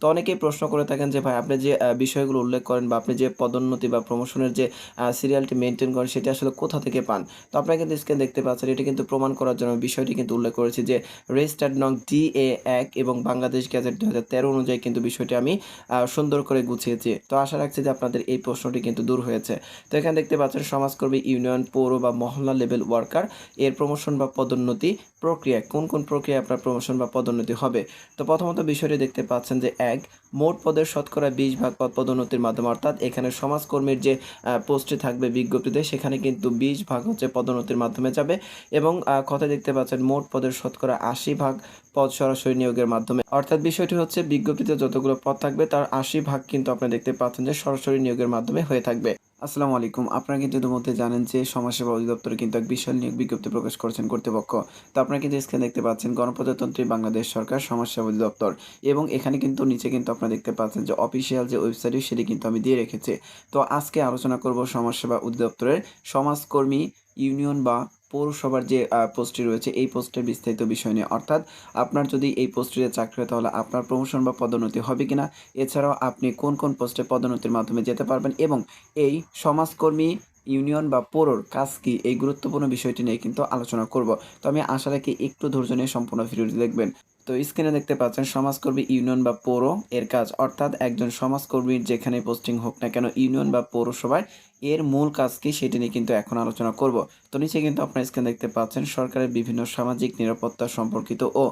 তো অনেকেই প্রশ্ন করে থাকেন যে ভাই আপনি যে বিষয়গুলো উল্লেখ করেন বা আপনি যে পদোন্নতি বা প্রমোশনের যে সিরিয়ালটি মেইনটেইন করেন সেটি আসলে কোথা থেকে পান? তো আপনারা কিন্তু স্ক্রিনে দেখতে পাচ্ছেন এটি কিন্তু প্রমাণ করার জন্য বিষয়টি কিন্তু উল্লেখ করেছি যে রেজিস্টার্ড নং DA-1 এবং বাংলাদেশ গেজেট 2013 অনুযায়ী কিন্তু বিষয়টি আমি সুন্দর করে গুছিয়েছি। তো আশা রাখছি যে আপনাদের এই প্রশ্নটি কিন্তু দূর হয়েছে। তো এখানে দেখতে পাচ্ছেন সমাজকর্মী, ইউনিয়ন, পৌর বা মহল্লা লেভেল ওয়ার্কার এর প্রমোশন বা পদোন্নতি প্রক্রিয়া কোন কোন প্রক্রিয়ায় আপনার প্রমোশন বা পদোন্নতি হবে। তো প্রথমত বিষয়টি দেখতে পাচ্ছেন যে ১ মোট পদের শতকরা 20 ভাগ পদ পদোন্নতির মাধ্যমে, অর্থাৎ এখানে সমাজকর্মীর যে পোস্টটি থাকবে বিজ্ঞপ্তিতে সেখানে কিন্তু 20 ভাগ হচ্ছে পদোন্নতির মাধ্যমে যাবে এবং কথায় দেখতে পাচ্ছেন মোট পদের শতকরা 80 ভাগ পদ সরাসরি নিয়োগের মাধ্যমে, অর্থাৎ বিষয়টি হচ্ছে বিজ্ঞপ্তিতে যতগুলো পদ থাকবে তার 80 ভাগ কিন্তু আপনি দেখতে পাচ্ছেন যে সরাসরি নিয়োগের মাধ্যমে হয়ে থাকবে। আসসালামু আলাইকুম। আপনারা কিন্তু ইতিমধ্যে জানেন যে সমাজসেবা অধিদপ্তরে কিন্তু এক বিশাল নিয়োগ বিজ্ঞপ্তি প্রকাশ করেছেন কর্তৃপক্ষ। তো আপনারা কিন্তু স্ক্রিনে দেখতে পাচ্ছেন গণপ্রজাতন্ত্রী বাংলাদেশ সরকার সমাজসেবা অধিদপ্তর এবং এখানে কিন্তু নিচে কিন্তু আপনারা দেখতে পাচ্ছেন যে অফিসিয়াল যে ওয়েবসাইট সেটি কিন্তু আমি দিয়ে রেখেছি। তো আজকে আলোচনা করব সমাজসেবা অধিদপ্তরের সমাজকর্মী, ইউনিয়ন বা পৌরসভার যে পোস্টটি রয়েছে এই পোস্টের বিস্তারিত বিষয় নিয়ে। অর্থাৎ আপনার যদি এই পোস্টটিতে চাকরি হয় তাহলে আপনার প্রমোশন বা পদোন্নতি হবে কিনা? এছাড়াও আপনি কোন কোন পোস্টে পদোন্নতির মাধ্যমে যেতে পারবেন এবং এই সমাজকর্মী, ইউনিয়ন বা পৌরর কাজ কি? এই গুরুত্বপূর্ণ বিষয়টি নিয়ে কিন্তু আলোচনা করব। তো আমি আশা রাখি একটু ধৈর্য নিয়ে সম্পূর্ণ ভিডিওটি দেখবেন। তো স্ক্রিনে দেখতে পাচ্ছেন সমাজকর্মী, ইউনিয়ন বা পৌর এর কাজ, অর্থাৎ একজন সমাজকর্মীর যেখানে পোস্টিং হোক না কেন ইউনিয়ন বা পৌরসভায় এর মূল কাজ কি সেটি নিয়ে কিন্তু এখন আলোচনা করব। তো নিচে কিন্তু আপনার স্ক্রিনে দেখতে পাচ্ছেন সরকারের বিভিন্ন সামাজিক নিরাপত্তা সম্পর্কিত ও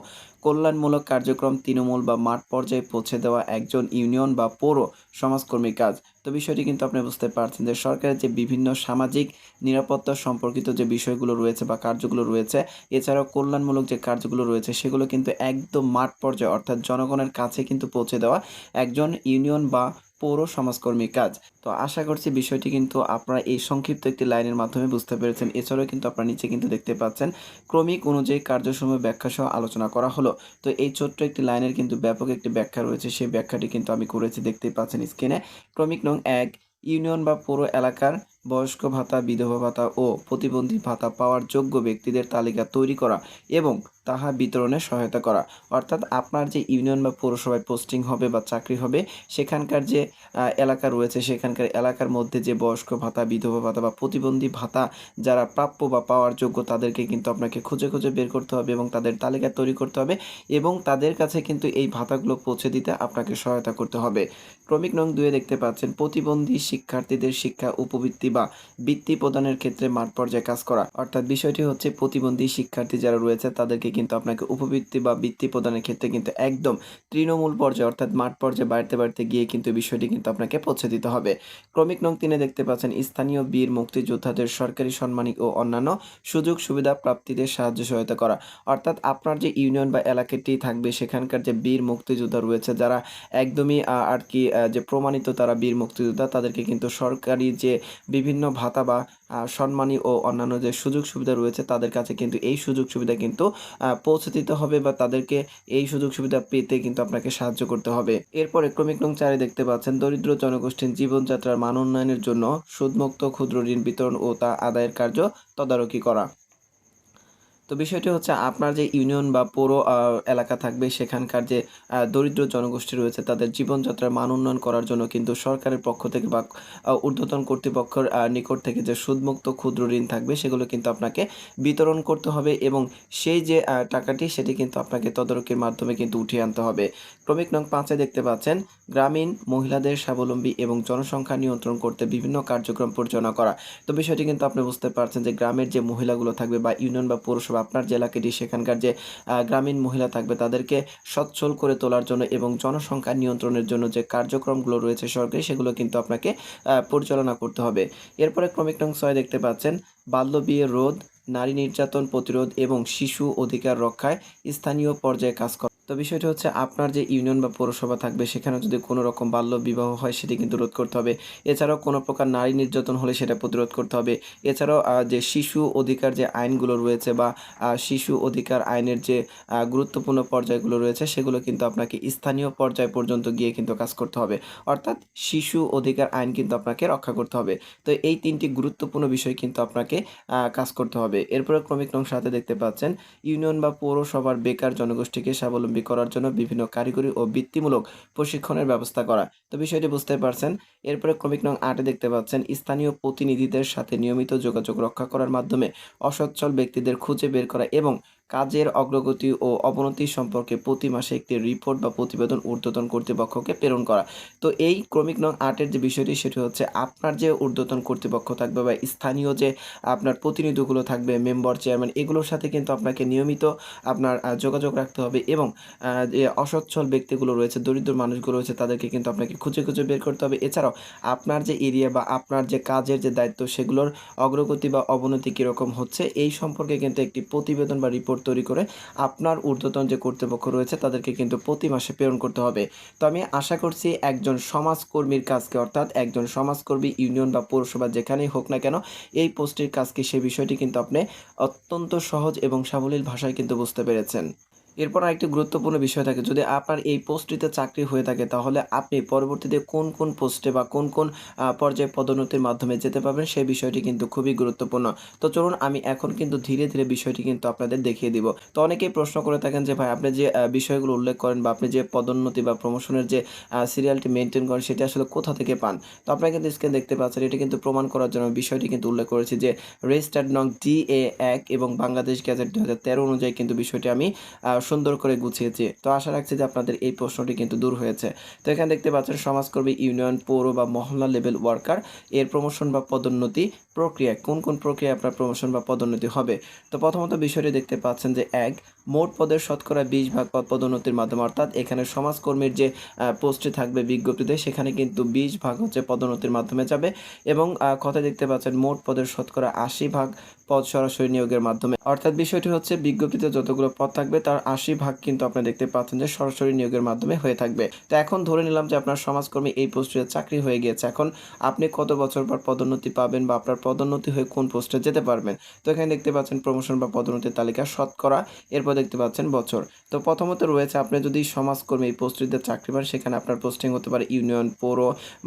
কল্যাণমূলক কার্যক্রম তৃণমূল বা মাঠ পর্যায়ে পৌঁছে দেওয়া একজন ইউনিয়ন বা পৌর সমাজকর্মীর কাজ। তো বিষয়টি কিন্তু আপনি বুঝতে পারছেন যে সরকারের যে বিভিন্ন সামাজিক নিরাপত্তা সম্পর্কিত যে বিষয়গুলো রয়েছে বা কার্যগুলো রয়েছে, এছাড়াও কল্যাণমূলক যে কার্যগুলো রয়েছে সেগুলো কিন্তু একদম মাঠ পর্যায়ে অর্থাৎ জনগণের কাছে কিন্তু পৌঁছে দেওয়া একজন ইউনিয়ন বা পৌর সমাজকর্মীর কাজ। তো আশা করছি বিষয়টি কিন্তু আপনারা এই সংক্ষিপ্ত একটি লাইনের মাধ্যমে বুঝতে পেরেছেন। এছাড়াও কিন্তু আপনারা নিচে কিন্তু দেখতে পাচ্ছেন ক্রমিক অনুযায়ী কার্যসমূহ ব্যাখ্যা সহ আলোচনা করা হলো। তো এই ছোট্ট একটি লাইনের কিন্তু ব্যাপক একটি ব্যাখ্যা রয়েছে, সেই ব্যাখ্যাটি কিন্তু আমি করেছি, দেখতেই পাচ্ছেন স্ক্রিনে। ক্রমিক নং ১ ইউনিয়ন বা পৌর এলাকার বয়স্ক ভাতা, বিধবা ভাতা ও প্রতিবন্ধী ভাতা পাওয়ার যোগ্য ব্যক্তিদের তালিকা তৈরি করা এবং তাহা বিতরণে সহায়তা করা। অর্থাৎ আপনার যে ইউনিয়ন বা পৌরসভায় পোস্টিং হবে বা চাকরি হবে সেখানকার যে এলাকা রয়েছে সেখানকার এলাকার মধ্যে যে বয়স্ক ভাতা, বিধবা ভাতা বা প্রতিবন্ধী ভাতা যারা প্রাপ্য বা পাওয়ার যোগ্য তাদেরকে কিন্তু আপনাকে খুঁজে খুঁজে বের করতে হবে এবং তাদের তালিকা তৈরি করতে হবে এবং তাদের কাছে কিন্তু এই ভাতাগুলো পৌঁছে দিতে আপনাকে সহায়তা করতে হবে। ক্রমিক নং ২ এ দেখতে পাচ্ছেন প্রতিবন্ধী শিক্ষার্থীদের শিক্ষা উপবৃত্তি বা বৃত্তি প্রদানের ক্ষেত্রে মাঠ পর্যায়ে কাজ করা। অর্থাৎ বিষয়টি হচ্ছে প্রতিবন্ধী শিক্ষার্থী যারা রয়েছে তাদেরকে কিন্তু আপনাকে উপবৃত্তি বা বৃত্তি প্রদানের ক্ষেত্রে কিন্তু একদম তৃণমূল পর্যায়ে অর্থাৎ মাঠ পর্যায়ে বাড়িতে বাড়িতে গিয়ে কিন্তু বিষয়টি কিন্তু আপনাকে পৌঁছে দিতে হবে। ক্রমিক নং ৩ এ দেখতে পাচ্ছেন স্থানীয় বীর মুক্তিযোদ্ধাদের সরকারি সম্মানিক ও অন্যান্য সুযোগ সুবিধা প্রাপ্তিতে সাহায্য সহায়তা করা। অর্থাৎ আপনার যে ইউনিয়ন বা এলাকাটি থাকবে সেখানকার যে বীর মুক্তিযোদ্ধা রয়েছে যারা একদমই আর কি যে প্রমাণিত তারা বীর মুক্তিযোদ্ধা তাদেরকে কিন্তু সরকারি যে বিভিন্ন ভাতা বা সম্মানী ও অন্যান্য যে সুযোগ সুবিধা রয়েছে তাদের কাছে কিন্তু এই সুযোগ সুবিধা কিন্তু পৌঁছে দিতে হবে বা তাদেরকে এই সুযোগ সুবিধা পেতে কিন্তু আপনাকে সাহায্য করতে হবে। এরপরে ক্রমিক নং ৪ এ দেখতে পাচ্ছেন দরিদ্র জনগোষ্ঠীর জীবনযাত্রার মান উন্নয়নের জন্য সুদমুক্ত ক্ষুদ্র ঋণ বিতরণ ও তা আদায়ের কার্য তদারকি করা। তো বিষয়টি হচ্ছে আপনার যে ইউনিয়ন বা পৌর এলাকা থাকবে সেখানকার যে দরিদ্র জনগোষ্ঠী রয়েছে তাদের জীবনযাত্রার মান উন্নয়ন করার জন্য কিন্তু সরকারের পক্ষ থেকে বা ঊর্ধ্বতন কর্তৃপক্ষের নিকট থেকে যে সুদমুক্ত ক্ষুদ্র ঋণ থাকবে সেগুলো কিন্তু আপনাকে বিতরণ করতে হবে এবং সেই যে টাকাটি সেটি কিন্তু আপনাকে তদারকির মাধ্যমে কিন্তু উঠিয়ে আনতে হবে। ক্রমিক নং ৫ এ দেখতে পাচ্ছেন গ্রামীণ মহিলাদের স্বাবলম্বী এবং জনসংখ্যা নিয়ন্ত্রণ করতে বিভিন্ন কার্যক্রম পরিচালনা করা। তো বিষয়টি কিন্তু আপনি বুঝতে পারছেন যে গ্রামের যে মহিলাগুলো থাকবে বা ইউনিয়ন বা পৌরসভা আপনার যে এলাকাটি সেখানকার যে গ্রামীণ মহিলা থাকবে তাদেরকে সচ্ছল করে তোলার জন্য এবং জনসংখ্যা নিয়ন্ত্রণের জন্য যে কার্যক্রমগুলো রয়েছে সরকারি সেগুলো কিন্তু আপনাকে পরিচালনা করতে হবে। এরপরে ক্রমিক নং ৬ দেখতে পাচ্ছেন বাল্যবিয়ে রোধ, নারী নির্যাতন প্রতিরোধ এবং শিশু অধিকার রক্ষায় স্থানীয় পর্যায়ে কাজ করা। তো বিষয়টি হচ্ছে আপনার যে ইউনিয়ন বা পৌরসভা থাকবে সেখানে যদি কোনো রকম বাল্য বিবাহ হয় সেটি কিন্তু রোধ করতে হবে। এছাড়াও কোনো প্রকার নারী নির্যাতন হলে সেটা প্রতিরোধ করতে হবে। এছাড়াও যে শিশু অধিকার যে আইনগুলো রয়েছে বা শিশু অধিকার আইনের যে গুরুত্বপূর্ণ পর্যায়গুলো রয়েছে সেগুলো কিন্তু আপনাকে স্থানীয় পর্যায় পর্যন্ত গিয়ে কিন্তু কাজ করতে হবে। অর্থাৎ শিশু অধিকার আইন কিন্তু আপনাকে রক্ষা করতে হবে। তো এই ৩ টি গুরুত্বপূর্ণ বিষয় কিন্তু আপনাকে কাজ করতে হবে। এরপরে ক্রমিক নং ৭ এ দেখতে পাচ্ছেন ইউনিয়ন বা পৌরসভার বেকার জনগোষ্ঠীকে স্বাবলম্বী স্বাবলম্বী করার জন্য বিভিন্ন কারিগরি ও বৃত্তিমূলক প্রশিক্ষণের ব্যবস্থা করা। তো বিষয়টি বুঝতে পারছেন। এরপরে ক্রমিক নং ৮ এ দেখতে পাচ্ছেন স্থানীয় প্রতিনিধিদের সাথে নিয়মিত যোগাযোগ রক্ষা করার মাধ্যমে অসচ্ছল ব্যক্তিদের খুঁজে বের করা এবং কাজের অগ্রগতি ও অবনতি সম্পর্কে প্রতি মাসে একটি রিপোর্ট বা প্রতিবেদন ঊর্ধ্বতন কর্তৃপক্ষকে প্রেরণ করা। তো এই ক্রমিক নং ৮ এর যে বিষয়টি সেটি হচ্ছে আপনার যে ঊর্ধ্বতন কর্তৃপক্ষ থাকবে বা স্থানীয় যে আপনার প্রতিনিধিগুলো থাকবে, মেম্বার, চেয়ারম্যান, এগুলোর সাথে কিন্তু আপনাকে নিয়মিত আপনার যোগাযোগ রাখতে হবে এবং যে অসচ্ছল ব্যক্তিগুলো রয়েছে, দরিদ্র মানুষগুলো রয়েছে, তাদেরকে কিন্তু আপনাকে খুঁজে খুঁজে বের করতে হবে। এছাড়াও আপনার যে এরিয়া বা আপনার যে কাজের যে দায়িত্ব সেগুলোর অগ্রগতি বা অবনতি কীরকম হচ্ছে এই সম্পর্কে কিন্তু একটি প্রতিবেদন বা রিপোর্ট তৈরি করে আপনার ঊর্ধ্বতন যে কর্তৃপক্ষ রয়েছে তাদেরকে কিন্তু প্রতি মাসে প্রেরণ করতে হবে। তো আমি আশা করছি একজন সমাজকর্মীর কাজকে, অর্থাৎ একজন সমাজকর্মী ইউনিয়ন বা পৌরসভা যেখানেই হোক না কেন, এই পোস্টের কাজকে, সেই বিষয়টি কিন্তু আপনি অত্যন্ত সহজ এবং সাবলীল ভাষায় কিন্তু বুঝতে পেরেছেন। এরপর আরেকটি গুরুত্বপূর্ণ বিষয় থাকে, যদি আপনার এই পোস্টটিতে চাকরি হয়ে থাকে তাহলে আপনি পরবর্তীতে কোন কোন পোস্টে বা কোন কোন পর্যায়ে পদোন্নতির মাধ্যমে যেতে পারবেন সেই বিষয়টি কিন্তু খুবই গুরুত্বপূর্ণ। তো চলুন আমি এখন কিন্তু ধীরে ধীরে বিষয়টি কিন্তু আপনাদের দেখিয়ে দিব। তো অনেকেই প্রশ্ন করে থাকেন যে ভাই আপনি যে বিষয়গুলো উল্লেখ করেন বা আপনি যে পদোন্নতি বা প্রমোশনের যে সিরিয়ালটি মেনটেন করেন সেটি আসলে কোথা থেকে পান। তো আপনারা কিন্তু স্ক্রিনে দেখতে পাচ্ছেন, এটি কিন্তু প্রমাণ করার জন্য বিষয়টি কিন্তু উল্লেখ করেছি যে রেজিস্টার্ড নং DA 1 এবং বাংলাদেশ গ্যাজেট 2013 অনুযায়ী কিন্তু বিষয়টি আমি সুন্দর করে গুছিয়েছি। তো আশা রাখছি যে আপনাদের এই প্রশ্নটি কিন্তু দূর হয়েছে। তো এখানে দেখতে পাচ্ছেন সমাজকর্মী, ইউনিয়ন, পৌর বা মহল্লা লেভেল ওয়ার্কার এর প্রমোশন বা পদোন্নতি প্রক্রিয়া, কোন কোন প্রক্রিয়ায় আপনার প্রমোশন বা পদোন্নতি হবে। তো প্রথমত বিষয়টি দেখতে পাচ্ছেন যে 1, মোট পদের শতকরা 20% পদ পদোন্নতির মাধ্যমে, অর্থাৎ এখানে সমাজকর্মীর যে পোস্টটি থাকবে বিজ্ঞপ্তিতে সেখানে কিন্তু 20% হচ্ছে পদোন্নতির মাধ্যমে যাবে এবং কথায় দেখতে পাচ্ছেন মোট পদের শতকরা 80% পদ সরাসরি নিয়োগের মাধ্যমে, অর্থাৎ বিষয়টি হচ্ছে বিজ্ঞপ্তিতে যতগুলো পদ থাকবে তার 80% কিন্তু আপনি দেখতে পাচ্ছেন যে সরাসরি নিয়োগের মাধ্যমে হয়ে থাকবে। তো এখন ধরে নিলাম যে আপনার সমাজকর্মী এই পোস্টে চাকরি হয়ে গিয়েছে, এখন আপনি কত বছর পর পদোন্নতি পাবেন বা আপনার পদোন্নতি হয়ে কোন পোস্টে যেতে পারবেন। তো এখানে দেখতে পাচ্ছেন প্রমোশন বা পদোন্নতির তালিকা শতকরা, এরপর দেখতে পাচ্ছেন বছর। তো প্রথমত রয়েছে আপনি যদি সমাজকর্মী এই পোস্টটিতে চাকরি পান সেখানে আপনার পোস্টিং হতে পারে ইউনিয়ন, পৌর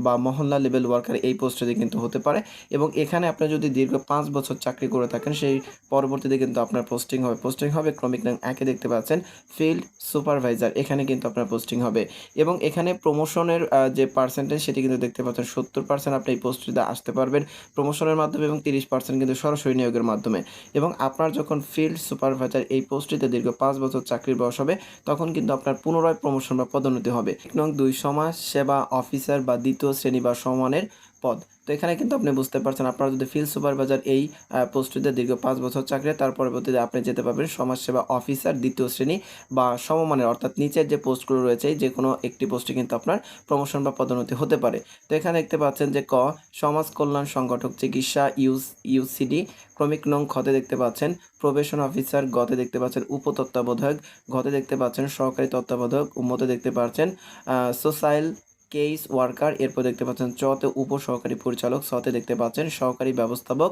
বা মহল্লা লেভেল ওয়ার্কার এই পোস্টে কিন্তু হতে পারে এবং এখানে আপনি যদি দীর্ঘ 5 বছর চাকরি করে থাকেন সেই পরবর্তীতে কিন্তু আপনার পোস্টিং হবে ক্রমিক নং 1 এ দেখতে পাচ্ছেন ফিল্ড সুপারভাইজার, এখানে কিন্তু আপনার পোস্টিং হবে এবং এখানে প্রমোশনের যে পার্সেন্টেজ সেটি কিন্তু দেখতে পাচ্ছেন 70% আপনি এই পোস্টটিতে আসতে পারবেন প্রমোশনের মাধ্যমে এবং 30% কিন্তু সরাসরি নিয়োগের মাধ্যমে। এবং আপনার যখন ফিল্ড সুপারভাইজার এই পোস্টটিতে দীর্ঘ 5 বছর চাকরির বয়স হবে তখন কিন্তু আপনার পুনরায় প্রমোশন বা পদোন্নতি হবে। নং 2, সমাজ সেবা অফিসার বা দ্বিতীয় শ্রেণী বা সমমানের পদ। তো এখানে কিন্তু আপনি বুঝতে পারছেন আপনারা যদি ফিল্ড সুপারভাইজার এই পোস্টটিতে দীর্ঘ 5 বছর চাকরি, তার পরবর্তীতে আপনি যেতে পারবেন সমাজসেবা অফিসার দ্বিতীয় শ্রেণী বা সমমানের, অর্থাৎ নিচের যে পোস্টগুলো রয়েছে যে কোনো একটি পোস্টে কিন্তু আপনার প্রমোশন বা পদোন্নতি হতে পারে। তো এখানে দেখতে পাচ্ছেন যে সমাজ কল্যাণ সংগঠক চিকিৎসা ইউসিডি, ক্রমিক নং খতে দেখতে পাচ্ছেন প্রবেশন অফিসার, গতে দেখতে পাচ্ছেন উপতত্ত্বাবধায়ক, ঘতে দেখতে পাচ্ছেন সহকারী তত্ত্বাবধায়ক, উম্মতে দেখতে পাচ্ছেন সোশ্যাল কেস ওয়ার্কার, এরপর দেখতে পাচ্ছেন চতে উপ সহকারী পরিচালক, সতে দেখতে পাচ্ছেন সহকারী ব্যবস্থাপক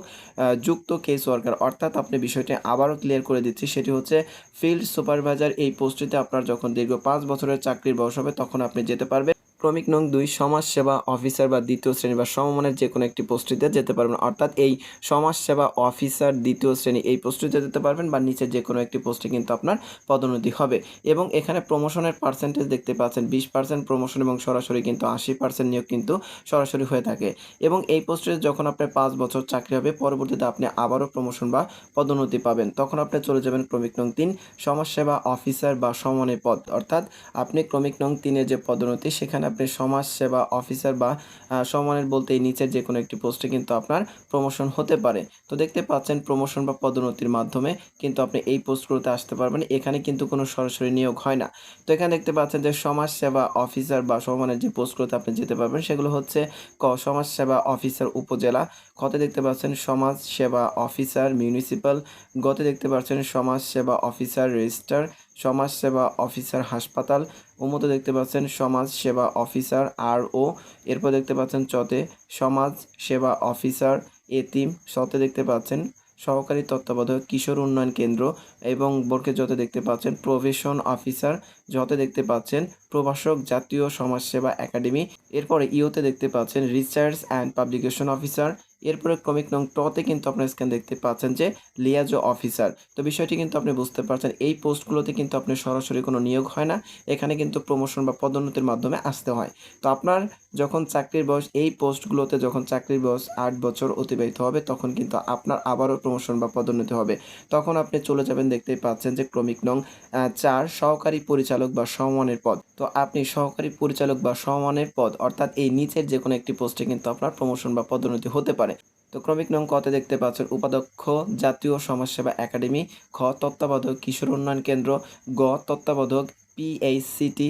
যুক্ত কেস ওয়ার্কার। অর্থাৎ আপনি বিষয়টি আবারও ক্লিয়ার করে দিচ্ছি, সেটি হচ্ছে ফিল্ড সুপারভাইজার এই পোস্টটিতে আপনার যখন দীর্ঘ 5 বছরের চাকরির বয়স হবে তখন আপনি যেতে পারবেন ক্রমিক নং 2, সমাজসেবা অফিসার বা দ্বিতীয় শ্রেণী বা সমমানের যে কোনো একটি পোস্টটিতে যেতে পারবেন, অর্থাৎ এই সমাজসেবা অফিসার দ্বিতীয় শ্রেণী এই পোস্টটিতে যেতে পারবেন বা নিচে যে কোনো একটি পোস্টে কিন্তু আপনার পদোন্নতি হবে। এবং এখানে প্রমোশনের পার্সেন্টেজ দেখতে পাচ্ছেন 20% প্রমোশন এবং সরাসরি কিন্তু 80% নিয়োগ কিন্তু সরাসরি হয়ে থাকে এবং এই পোস্টে যখন আপনার 5 বছর চাকরি হবে পরবর্তীতে আপনি আবারও প্রমোশন বা পদোন্নতি পাবেন, তখন আপনি চলে যাবেন ক্রমিক নং 3, সমাজসেবা অফিসার বা সমমানের পদ, অর্থাৎ আপনি ক্রমিক নং 3 যে পদোন্নতি সেখানে আপনি সমাজসেবা অফিসার বা সমমানের বলতে এই নিচের যে কোনো একটি পোস্টে কিন্তু আপনার প্রমোশন হতে পারে। তো দেখতে পাচ্ছেন প্রমোশন বা পদোন্নতির মাধ্যমে কিন্তু আপনি এই পোস্টগুলোতে আসতে পারবেন, এখানে কিন্তু কোনো সরাসরি নিয়োগ হয় না। তো এখানে দেখতে পাচ্ছেন যে সমাজসেবা অফিসার বা সমমানের যে পোস্টগুলোতে আপনি যেতে পারবেন সেগুলো হচ্ছে সমাজসেবা অফিসার উপজেলা, খতে দেখতে পাচ্ছেন সমাজ সেবা অফিসার মিউনিসিপ্যাল, গতে দেখতে পাচ্ছেন সমাজ সেবা অফিসার রেজিস্ট্রার, সমাজ সেবা অফিসার হাসপাতাল, উমতে দেখতে পাচ্ছেন সমাজ সেবা অফিসার RO, এরপর দেখতে পাচ্ছেন চতে সমাজ সেবা অফিসার এতিম, শতে দেখতে পাচ্ছেন সহকারী তত্ত্বাবধায়ক কিশোর উন্নয়ন কেন্দ্র এবং বর্গে যতে দেখতে পাচ্ছেন প্রভিশন অফিসার, যতে দেখতে পাচ্ছেন প্রভাষক জাতীয় সমাজসেবা একাডেমি, এরপরে ইওতে দেখতে পাচ্ছেন রিসার্চ অ্যান্ড পাবলিকেশন অফিসার, এরপরে ক্রমিক নং তে কিন্তু আপনার স্ক্যান দেখতে পাচ্ছেন যে লিয়াজো অফিসার। তো বিষয়টি কিন্তু আপনি বুঝতে পারছেন, এই পোস্টগুলোতে কিন্তু আপনি সরাসরি কোনো নিয়োগ হয় না। এখানে কিন্তু প্রমোশন বা পদোন্নতির মাধ্যমে আসতে হয়। তো আপনার যখন চাকরির বয়স, এই পোস্টগুলোতে যখন চাকরির বয়স ৮ বছর অতিবাহিত হবে, তখন কিন্তু আপনার আবারও প্রমোশন বা পদোন্নতি হবে। তখন আপনি চলে যাবেন, দেখতেই পাচ্ছেন যে ক্রমিক নং ৪ সহকারী পরিচালক বা সমমানের পদ। তো আপনি সহকারী পরিচালক বা সমমানের পদ, অর্থাৎ এই নিচের যেকোনো একটি পোস্টে কিন্তু আপনার প্রমোশন বা পদোন্নতি হতে পারে। তো ক্রমিক নং তে দেখতে পাচ্ছেন উপাধ্যক্ষ জাতীয় সমাজসেবা একাডেমি, খ তত্ত্বাবধায়ক কিশোর উন্নয়ন কেন্দ্র, গ তত্ত্বাবধায়ক PHCT,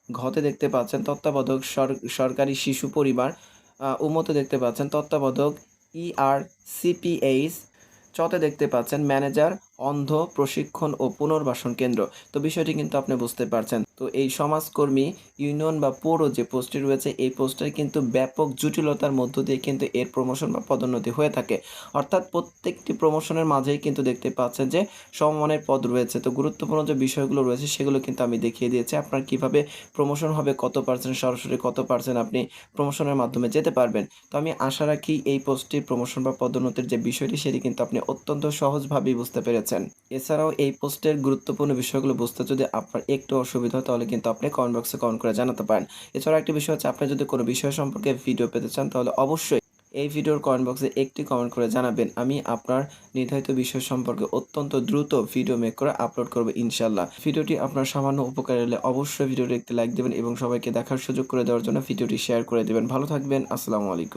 ঘতে দেখতে পাচ্ছেন তত্ত্বাবধায়ক সরকারি শিশু পরিবার, উমতে দেখতে পাচ্ছেন তত্ত্বাবধায়ক ERCPH, চতে দেখতে পাচ্ছেন ম্যানেজার অন্ধ প্রশিক্ষণ ও পুনর্বাসন কেন্দ্র। তো বিষয়টি কিন্তু আপনি বুঝতে পারছেন। তো এই সমাজকর্মী ইউনিয়ন বা পৌর যে পোস্টটি রয়েছে, এই পোস্টের কিন্তু ব্যাপক জটিলতার মধ্য দিয়ে কিন্তু এর প্রমোশন বা পদোন্নতি হয়ে থাকে। অর্থাৎ প্রত্যেকটি প্রমোশনের মাঝেই কিন্তু দেখতে পাচ্ছেন যে সমমানের পদ রয়েছে। তো গুরুত্বপূর্ণ যে বিষয়গুলো রয়েছে সেগুলো কিন্তু আমি দেখিয়ে দিয়েছি। আপনার কিভাবে প্রমোশন হবে, কত পার্সেন্ট সরাসরি, কত পার্সেন্ট আপনি প্রমোশনের মাধ্যমে যেতে পারবেন। তো আমি আশা রাখি এই পোস্টটির প্রমোশন বা পদোন্নতির যে বিষয়টি, সেটি কিন্তু আপনি অত্যন্ত সহজভাবেই বুঝতে পেরেছেন। এছাড়াও এই পোস্টের গুরুত্বপূর্ণ বিষয়গুলো বুঝতে যদি আপনার একটু অসুবিধা হয়, তাহলে কিন্তু আপনি কমেন্ট বক্সে কমেন্ট করে জানাতে পারেন। এছাড়াও একটি বিষয় হচ্ছে, আপনি যদি কোনো বিষয় সম্পর্কে ভিডিও পেতে চান, তাহলে অবশ্যই এই ভিডিওর কমেন্ট বক্সে একটি কমেন্ট করে জানাবেন। আমি আপনার নির্ধারিত বিষয় সম্পর্কে অত্যন্ত দ্রুত ভিডিও মেক করে আপলোড করব ইনশাল্লাহ। ভিডিওটি আপনার সামান্য উপকার এলে অবশ্যই ভিডিওটি একটি লাইক দেবেন এবং সবাইকে দেখার সুযোগ করে দেওয়ার জন্য ভিডিওটি শেয়ার করে দেবেন। ভালো থাকবেন। আসসালামু আলাইকুম।